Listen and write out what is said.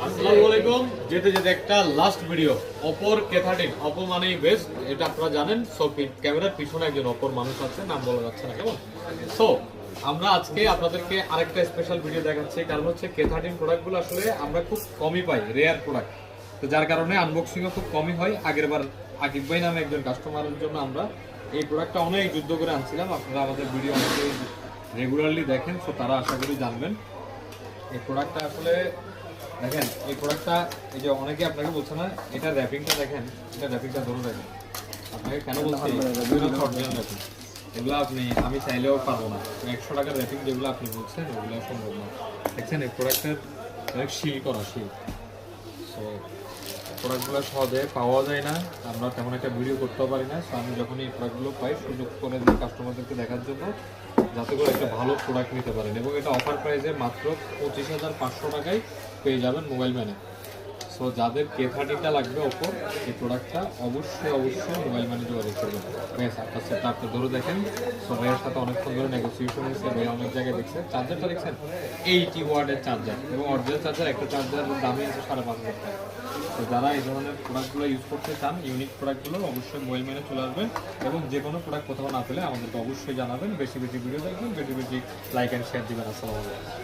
আসসালামু আলাইকুম। যেতে যেতে একটা লাস্ট ভিডিও, অপর K13 অপো মানেই বেস্ট, এটা আপনারা জানেন। সো ক্যামেরার পিছনে একজন অপর মানুষ আছে, নাম বলা যাচ্ছে না, কেমন? সো আমরা আজকে আপনাদেরকে আরেকটা স্পেশাল ভিডিও দেখাচ্ছি, কারণ হচ্ছে K13 প্রোডাক্টগুলো আসলে আমরা খুব কমই পাই, রেয়ার প্রোডাক্ট, তো যার কারণে আনবক্সিংও খুব কমই হয়। আগের বার আকিব ভাই নামে একজন কাস্টমারের জন্য আমরা এই প্রোডাক্টটা অনেক যুদ্ধ করে আনছিলাম। আপনারা আমাদের ভিডিও অনেকে রেগুলারলি দেখেন, সো তারা আশা করি জানবেন এই প্রোডাক্টটা আসলে। দেখেন এই প্রোডাক্টটা, এই যে অনেকে আপনাকে বলছে না, এটা র্যাপিংটা দেখেন, এটা র্যাপিংটা ধরে দেখেন। আপনাকে কেন বলছি, অরিজিনাল র্যাপিং, এগুলো আমি চাইলেও পারবো না। 100 টাকার র্যাপিং যেগুলো আপনি বলছেন ওগুলো সম্ভব না। দেখছেন এই প্রোডাক্টের শিল করা, শিল। সো প্রোডাক্টগুলো সহজে পাওয়া যায় না, আমরা তেমন একটা ভিডিও করতেও পারি না। সো আমি যখন এই প্রোডাক্টগুলো পাই, সুযোগ করে দিই কাস্টমারদেরকে দেখার জন্য, যাতে করে একটা ভালো প্রোডাক্ট নিতে পারেন। এবং এটা অফার প্রাইসে মাত্র 25,500 টাকায় পেয়ে যাবেন মোবাইল ম্যানে। সো যাদের K13টা লাগবে ওপর এই প্রোডাক্টটা, অবশ্যই মোবাইল ম্যানে যোগাযোগ করবেন। বেশ আপনার সেটা আপনি ধরে দেখেন। সো ভাইয়ের সাথে অনেকক্ষণ ধরে নেগোসিয়েশন হয়েছে, ভাই অনেক জায়গায় দেখছেন। চার্জারটা দেখছেন 80 ওয়াটের চার্জার, এবং অরিজিনাল চার্জার, একটা চার্জারের দামই আছে 5,500 টাকা। তো যারা এই ধরনের প্রোডাক্টগুলো ইউজ করতে চান, ইউনিক প্রোডাক্টগুলো, অবশ্যই মোবাইল ম্যানে চলে আসবেন। এবং যে কোনো প্রোডাক্ট কোথাও না পেলে আমাদেরকে অবশ্যই জানাবেন। বেশি ভিডিও দেখবেন, বেশি লাইক অ্যান্ড শেয়ার দিবেন। আসসালামু আলাইকুম।